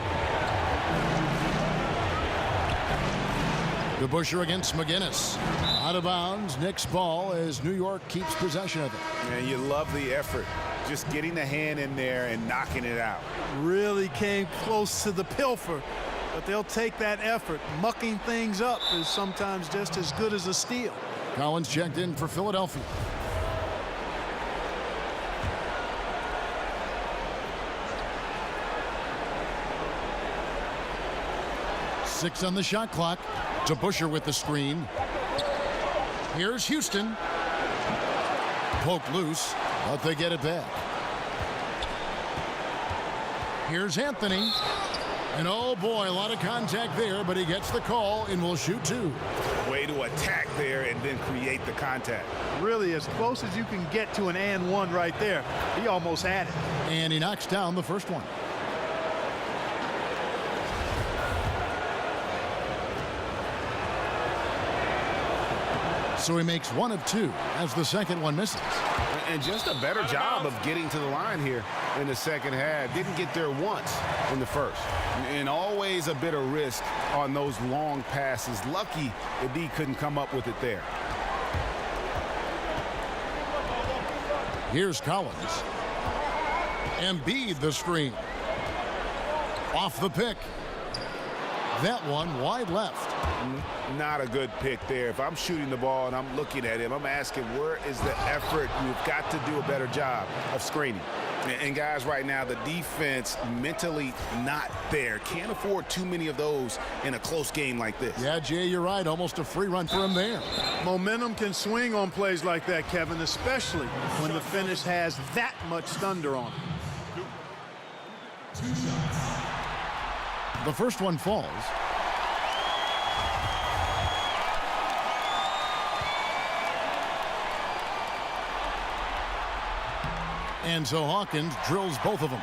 DeBusschere against McGinnis. Out of bounds. Knicks ball as New York keeps possession of it. And you love the effort. Just getting the hand in there and knocking it out. Really came close to the pilfer, but they'll take that effort. Mucking things up is sometimes just as good as a steal. Collins checked in for Philadelphia. Six on the shot clock. DeBusschere with the screen. Here's Houston. Poked loose, but they get it back. Here's Anthony. And oh boy, a lot of contact there, but he gets the call and will shoot 2. Way to attack there and then create the contact. Really as close as you can get to an and one right there. He almost had it. And he knocks down the first one. So he makes 1 of 2 as the second one misses. And just a better job of getting to the line here in the second half. Didn't get there once in the first. And always a bit of risk on those long passes. Lucky that D couldn't come up with it there. Here's Collins. Embiid the screen. Off the pick. That one wide left. Not a good pick there. If I'm shooting the ball and I'm looking at him, I'm asking, where is the effort? You've got to do a better job of screening. And guys, right now, the defense mentally not there. Can't afford too many of those in a close game like this. Yeah, Jay, you're right. Almost a free run for him there. Momentum can swing on plays like that, Kevin, especially when the finish has that much thunder on it. The first one falls. And so Hawkins drills both of them.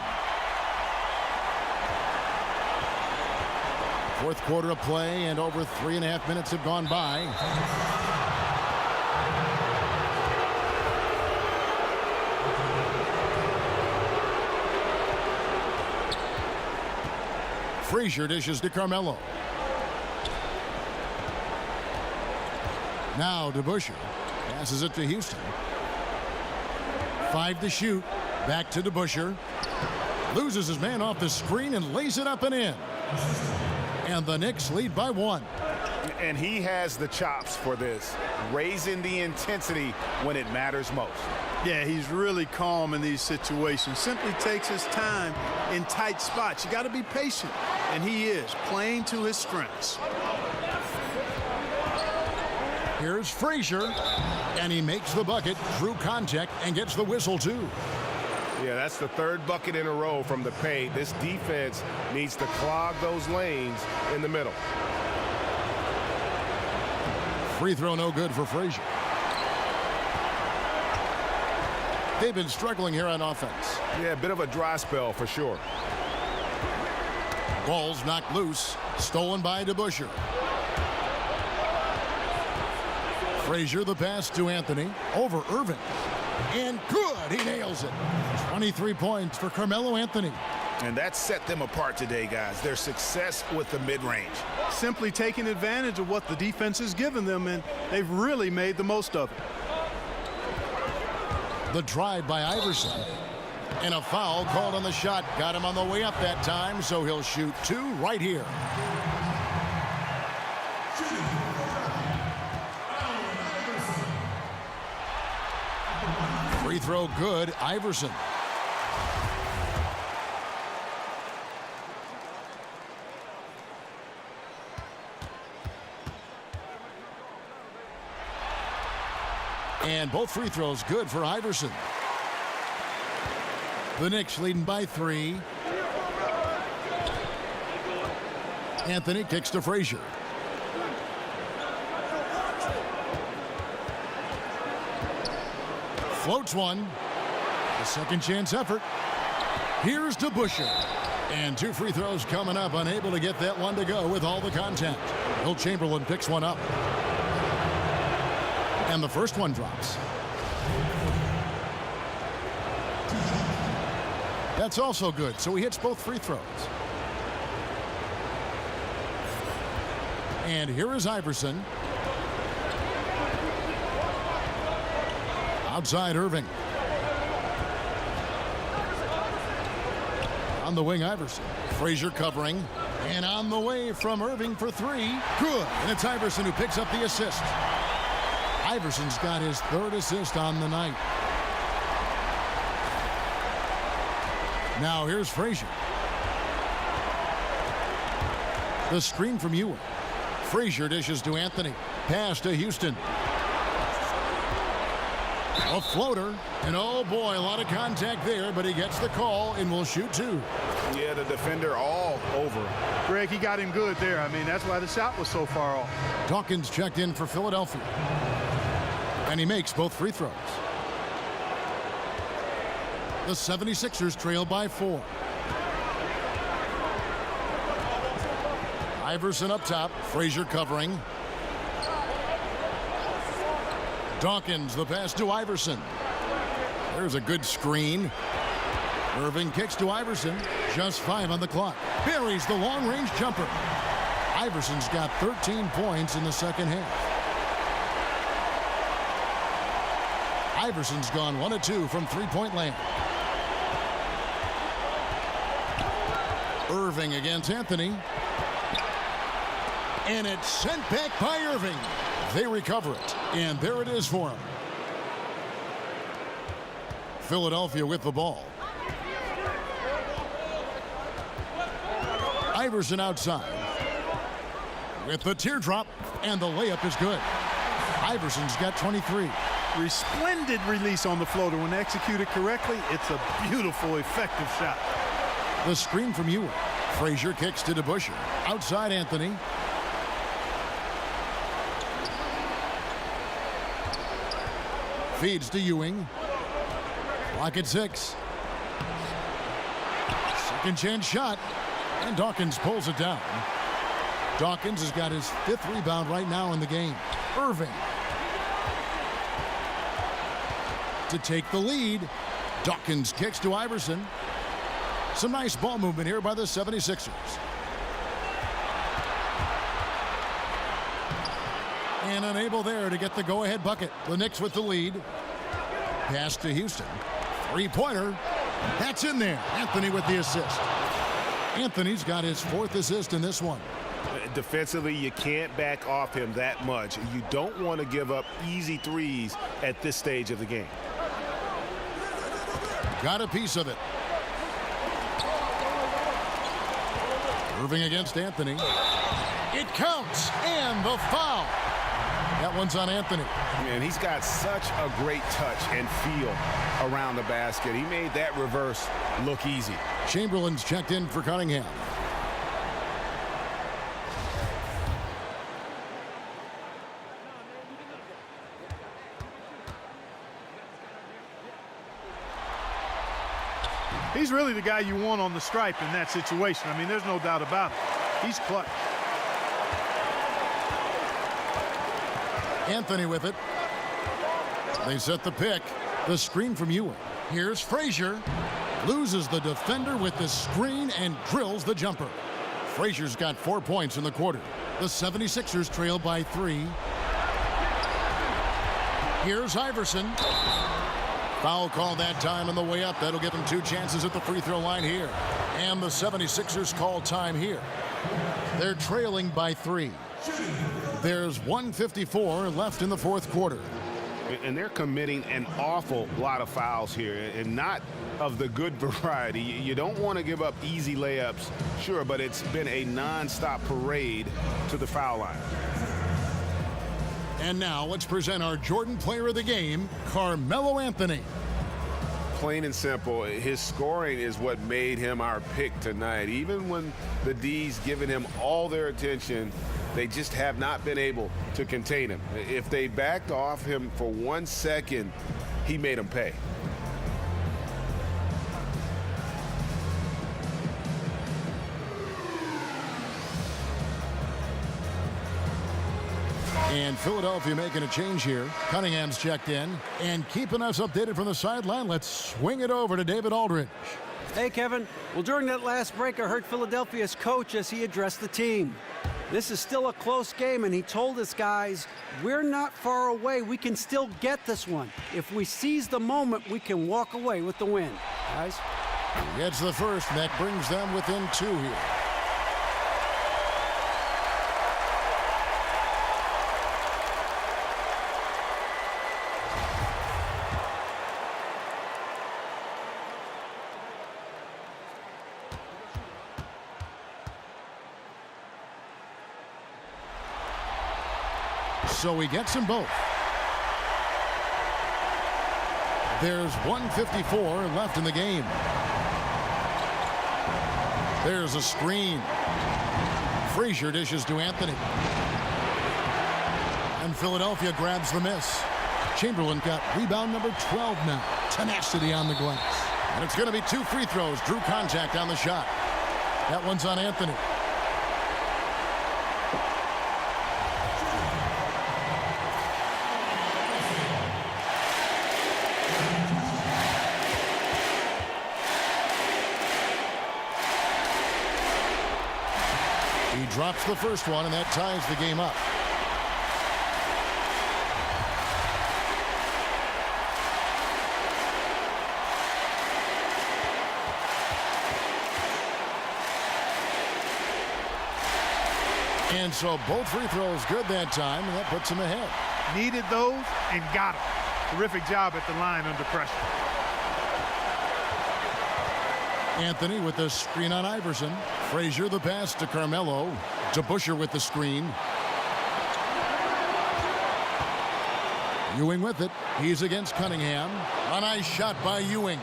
Fourth quarter of play, and over 3.5 minutes have gone by. Frazier dishes to Carmelo. Now DeBusschere passes it to Houston. 5 to shoot. Back to DeBusschere. Loses his man off the screen and lays it up and in. And the Knicks lead by 1. And he has the chops for this, raising the intensity when it matters most. Yeah, he's really calm in these situations. Simply takes his time in tight spots. You got to be patient, and he is playing to his strengths. Here's Frazier, and he makes the bucket through contact and gets the whistle too. Yeah, that's the third bucket in a row from the paint. This defense needs to clog those lanes in the middle. Free throw no good for Frazier. They've been struggling here on offense. Yeah, a bit of a dry spell for sure. Ball's knocked loose, stolen by DeBusschere. Frazier the pass to Anthony, over Irving. And good, he nails it. 23 points for Carmelo Anthony. And that set them apart today, guys. Their success with the mid-range. Simply taking advantage of what the defense has given them, and they've really made the most of it. The drive by Iverson. And a foul called on the shot. Got him on the way up that time, so he'll shoot two right here. Free throw good, Iverson. And both free throws good for Iverson. The Knicks leading by 3. Anthony kicks to Frazier. Floats one. A second chance effort. Here's DeBusschere. And 2 free throws coming up. Unable to get that one to go with all the contact. Will Chamberlain picks one up. And the first one drops. That's also good, so he hits both free throws. And here is Iverson. Outside Irving. On the wing, Iverson. Frazier covering. And on the way from Irving for 3. Good. And it's Iverson who picks up the assist. Iverson's got his 3rd assist on the night. Now here's Frazier. The screen from Ewing. Frazier dishes to Anthony. Pass to Houston. A floater. And oh boy, a lot of contact there, but he gets the call and will shoot 2. Yeah, the defender all over. Greg, he got him good there. I mean, that's why the shot was so far off. Dawkins checked in for Philadelphia. And he makes both free throws. The 76ers trail by 4. Iverson up top. Frazier covering. Dawkins, the pass to Iverson. There's a good screen. Irving kicks to Iverson. Just 5 on the clock. Buries the long-range jumper. Iverson's got 13 points in the second half. Iverson's gone 1 of 2 from three-point land. Irving against Anthony. And it's sent back by Irving. They recover it. And there it is for him. Philadelphia with the ball. Iverson outside. With the teardrop. And the layup is good. Iverson's got 23. Resplendent release on the floater. When executed correctly, it's a beautiful, effective shot. The screen from Ewing. Frazier kicks to DeBusschere. Outside Anthony. Feeds to Ewing. Clock at 6. Second chance shot. And Dawkins pulls it down. Dawkins has got his 5th rebound right now in the game. Irving. To take the lead. Dawkins kicks to Iverson. Some nice ball movement here by the 76ers. And unable there to get the go-ahead bucket. The Knicks with the lead. Pass to Houston. 3-pointer. That's in there. Anthony with the assist. Anthony's got his 4th assist in this one. Defensively, you can't back off him that much. You don't want to give up easy threes at this stage of the game. Got a piece of it. Irving against Anthony. It counts, and the foul. That one's on Anthony. And he's got such a great touch and feel around the basket. He made that reverse look easy. Chamberlain's checked in for Cunningham. He's really the guy you want on the stripe in that situation. I mean, there's no doubt about it. He's clutch. Anthony with it. They set the pick. The screen from Ewing. Here's Frazier. Loses the defender with the screen and drills the jumper. Frazier's got 4 points in the quarter. The 76ers trail by 3. Here's Iverson. Foul call that time on the way up. That'll give them 2 chances at the free throw line here. And the 76ers call time here. They're trailing by 3. There's 1:54 left in the fourth quarter. And they're committing an awful lot of fouls here, and not of the good variety. You don't want to give up easy layups, sure, but it's been a non-stop parade to the foul line. And now let's present our Jordan Player of the Game, Carmelo Anthony. Plain and simple, his scoring is what made him our pick tonight. Even when the D's given him all their attention, they just have not been able to contain him. If they backed off him for 1 second, he made them pay. And Philadelphia making a change here. Cunningham's checked in. And keeping us updated from the sideline, let's swing it over to David Aldridge. Hey, Kevin. Well, during that last break, I heard Philadelphia's coach as he addressed the team. This is still a close game, and he told his guys, we're not far away. We can still get this one. If we seize the moment, we can walk away with the win. Guys? He gets the first, and that brings them within 2 here. So he gets them both. There's 1:54 left in the game. There's a screen. Frazier dishes to Anthony. And Philadelphia grabs the miss. Chamberlain got rebound number 12 now. Tenacity on the glass. And it's going to be 2 free throws. Drew contact on the shot. That one's on Anthony. He drops the first one, and that ties the game up. And so both free throws good that time, and that puts him ahead. Needed those and got them. Terrific job at the line under pressure. Anthony with the screen on Iverson. Frazier the pass to Carmelo. To Busher with the screen. Ewing with it. He's against Cunningham. A nice shot by Ewing.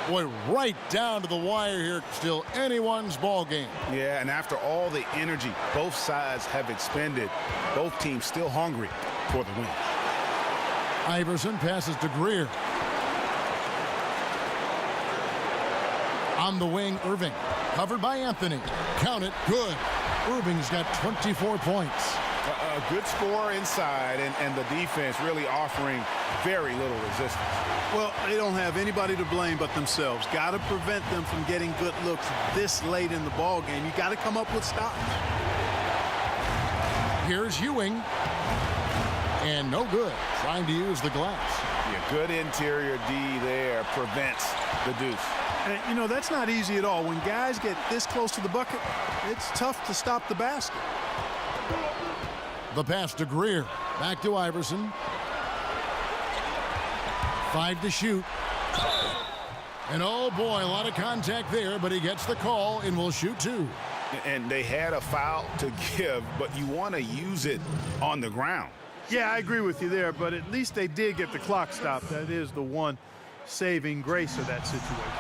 Boy, right down to the wire here. Still anyone's ball game. Yeah, and after all the energy both sides have expended, both teams still hungry for the win. Iverson passes to Greer. On the wing, Irving. Covered by Anthony. Count it. Good. Irving's got 24 points. A good score inside, and the defense really offering very little resistance. Well, they don't have anybody to blame but themselves. Got to prevent them from getting good looks this late in the ball game. You got to come up with stops. Here's Ewing. And no good. Trying to use the glass. Yeah, good interior D there prevents the deuce. And, you know, that's not easy at all. When guys get this close to the bucket, it's tough to stop the basket. The pass to Greer. Back to Iverson. 5 to shoot. And oh boy, a lot of contact there, but he gets the call and will shoot 2. And they had a foul to give, but you want to use it on the ground. Yeah, I agree with you there, but at least they did get the clock stopped. That is the one saving grace of that situation.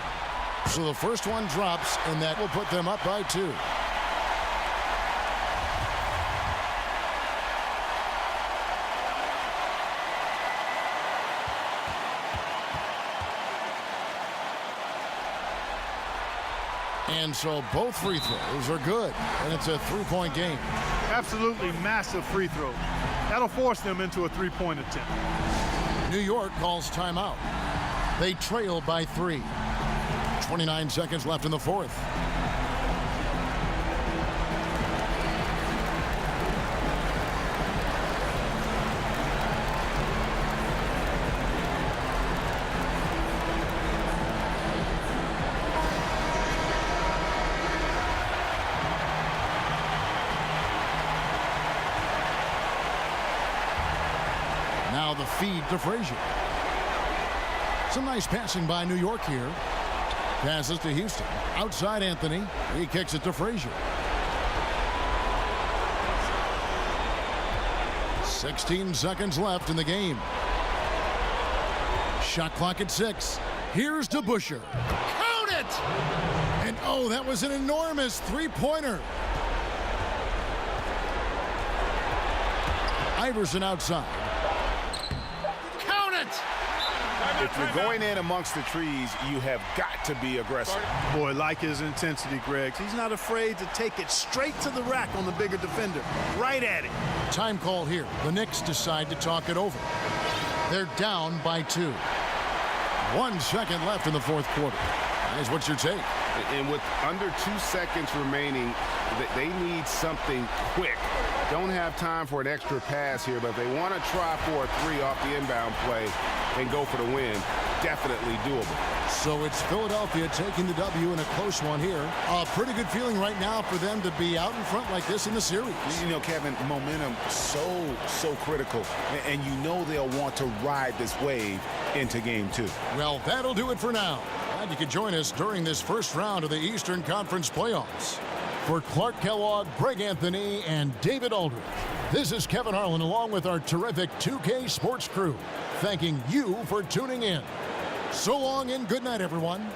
So the first one drops, and that will put them up by 2. And so both free throws are good, and it's a 3-point game. Absolutely massive free throw. That'll force them into a 3-point attempt. New York calls timeout. They trail by 3. 29 seconds left in the fourth. Now the feed to Frazier. Some nice passing by New York here. Passes to Houston. Outside Anthony. He kicks it to Frazier. 16 seconds left in the game. Shot clock at 6. Here's to Busher. Count it! And oh, that was an enormous 3-pointer. Iverson outside. If you're going in amongst the trees, you have got to be aggressive. Boy, like his intensity, Greg. He's not afraid to take it straight to the rack on the bigger defender. Right at it. Time call here. The Knicks decide to talk it over. They're down by 2. 1 second left in the fourth quarter. Guys, what's your take? And with under 2 seconds remaining, they need something quick. Don't have time for an extra pass here, but they want to try for a 3 off the inbound play and go for the win. Definitely doable. So it's Philadelphia taking the W in a close one here. A pretty good feeling right now for them to be out in front like this in the series. You know, Kevin, momentum so critical. And you know they'll want to ride this wave into game 2. Well, that'll do it for now. Glad you could join us during this first round of the Eastern Conference playoffs. For Clark Kellogg, Greg Anthony, and David Aldridge, this is Kevin Harlan along with our terrific 2K Sports crew, thanking you for tuning in. So long and good night, everyone.